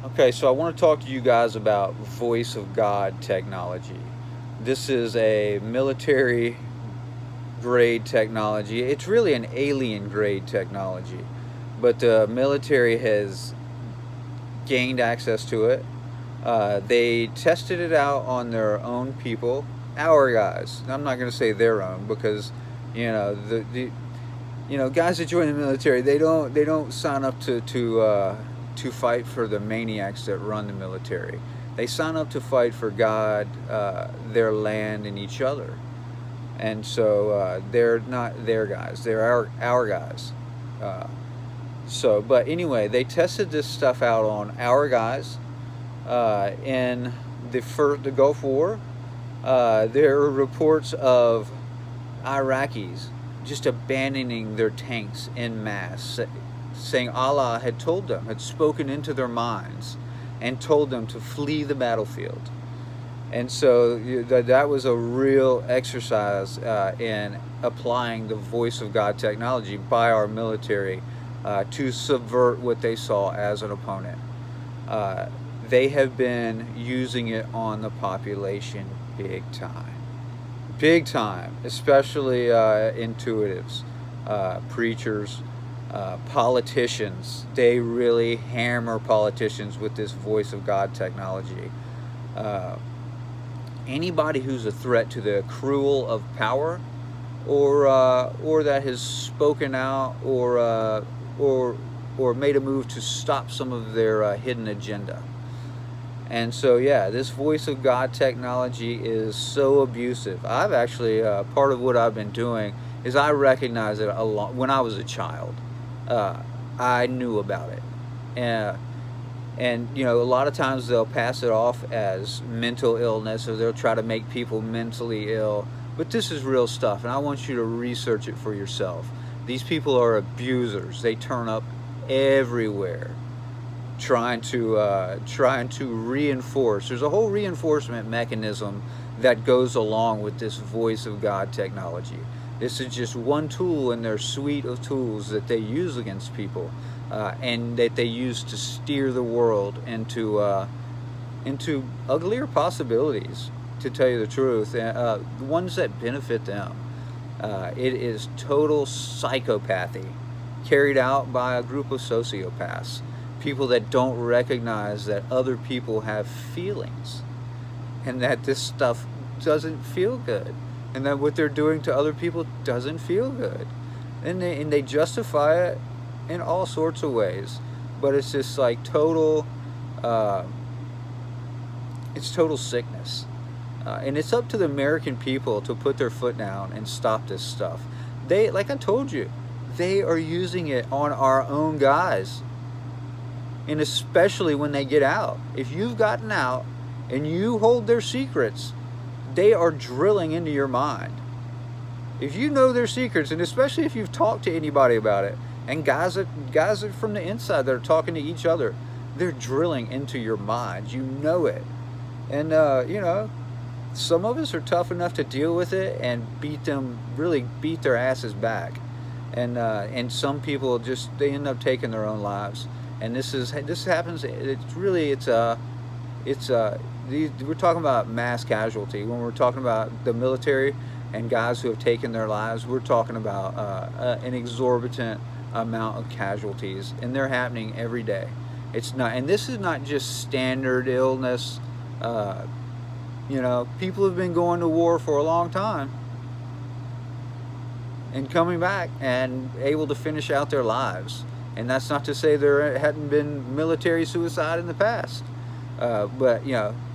Okay, so I want to talk to you guys about voice of God technology. This is a military grade technology. It's really an alien grade technology, but the military has gained access to it. They tested it out on their own people, our guys. I'm not going to say their own because, guys that join the military, they don't sign up to fight for the maniacs that run the military. They sign up to fight for God, their land, and each other. And so they're not their guys; they're our guys. Uh, but anyway, they tested this stuff out on our guys in the Gulf War. There are reports of Iraqis just abandoning their tanks en masse, saying Allah had told them, had spoken into their minds, and told them to flee the battlefield. And so that was a real exercise in applying the voice of God technology by our military to subvert what they saw as an opponent. Uh, they have been using it on the population big time. Big time, especially intuitives, preachers, politicians. They really hammer politicians with this voice of God technology. Uh, Anybody who's a threat to the accrual of power, or that has spoken out, or or made a move to stop some of their hidden agenda. And so, yeah, this voice of God technology is so abusive. I've actually, part of what I've been doing is I recognize it a lot. When I was a child, uh, I knew about it. And, a lot of times they'll pass it off as mental illness, or they'll try to make people mentally ill. But this is real stuff, and I want you to research it for yourself. These people are abusers. They turn up everywhere trying to reinforce. There's a whole reinforcement mechanism that goes along with this voice of God technology. This is just one tool in their suite of tools that they use against people, and that they use to steer the world into uglier possibilities. To tell you the truth, the ones that benefit them. It is total psychopathy carried out by a group of sociopaths, people that don't recognize that other people have feelings, and that this stuff doesn't feel good, and that what they're doing to other people doesn't feel good, and they justify it in all sorts of ways. But it's just like uh, total sickness. And it's up to the American people to put their foot down and stop this stuff. Like I told you, they are using it on our own guys. And especially when they get out. If you've gotten out and you hold their secrets, they are drilling into your mind. If you know their secrets, and especially if you've talked to anybody about it, and guys that from the inside that are talking to each other, they're drilling into your mind. You know it. And some of us are tough enough to deal with it and really beat their asses back. And some people they end up taking their own lives. And this happens. We're talking about mass casualty when we're talking about the military and guys who have taken their lives. We're talking about an exorbitant amount of casualties, and they're happening every day. It's not, and this is not just standard illness. People have been going to war for a long time and coming back and able to finish out their lives. And that's not to say there hadn't been military suicide in the past. But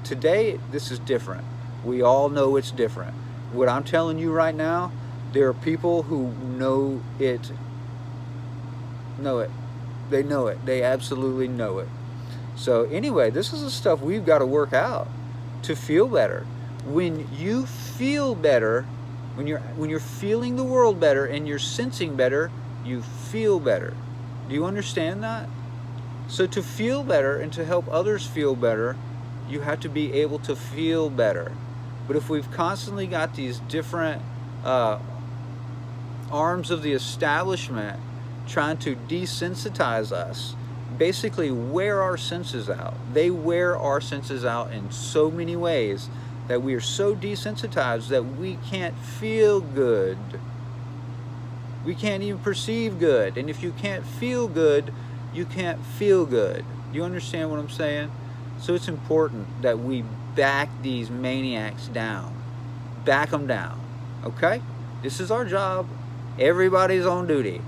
today this is different. We all know it's different. What I'm telling you right now, there are people who know it. Know it. They know it. They absolutely know it. So anyway, this is the stuff we've got to work out to feel better. When you feel better, when you're feeling the world better and you're sensing better, you feel better. Do you understand that? So to feel better and to help others feel better, you have to be able to feel better. But if we've constantly got these different arms of the establishment trying to desensitize us basically wear our senses out. They wear our senses out in so many ways that we are so desensitized that we can't feel good. We can't even perceive good. And if you can't feel good, you can't feel good. You understand what I'm saying? So it's important that we back these maniacs down. Back them down. Okay? This is our job. Everybody's on duty.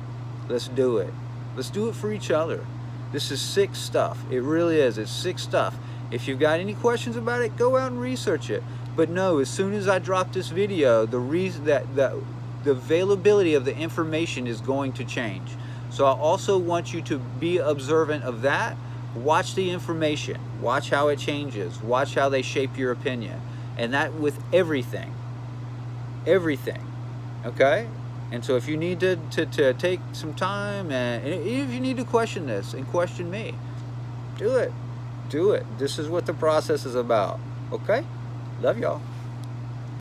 Let's do it. Let's do it for each other. This is sick stuff. It really is. It's sick stuff. If you've got any questions about it, go out and research it. But no, as soon as I drop this video, the reason that the availability of the information is going to change. So I also want you to be observant of that. Watch the information. Watch how it changes. Watch how they shape your opinion. And that with everything. Everything. Okay? And so if you need to take some time, and if you need to question this and question me, do it. Do it. This is what the process is about. Okay? Love y'all.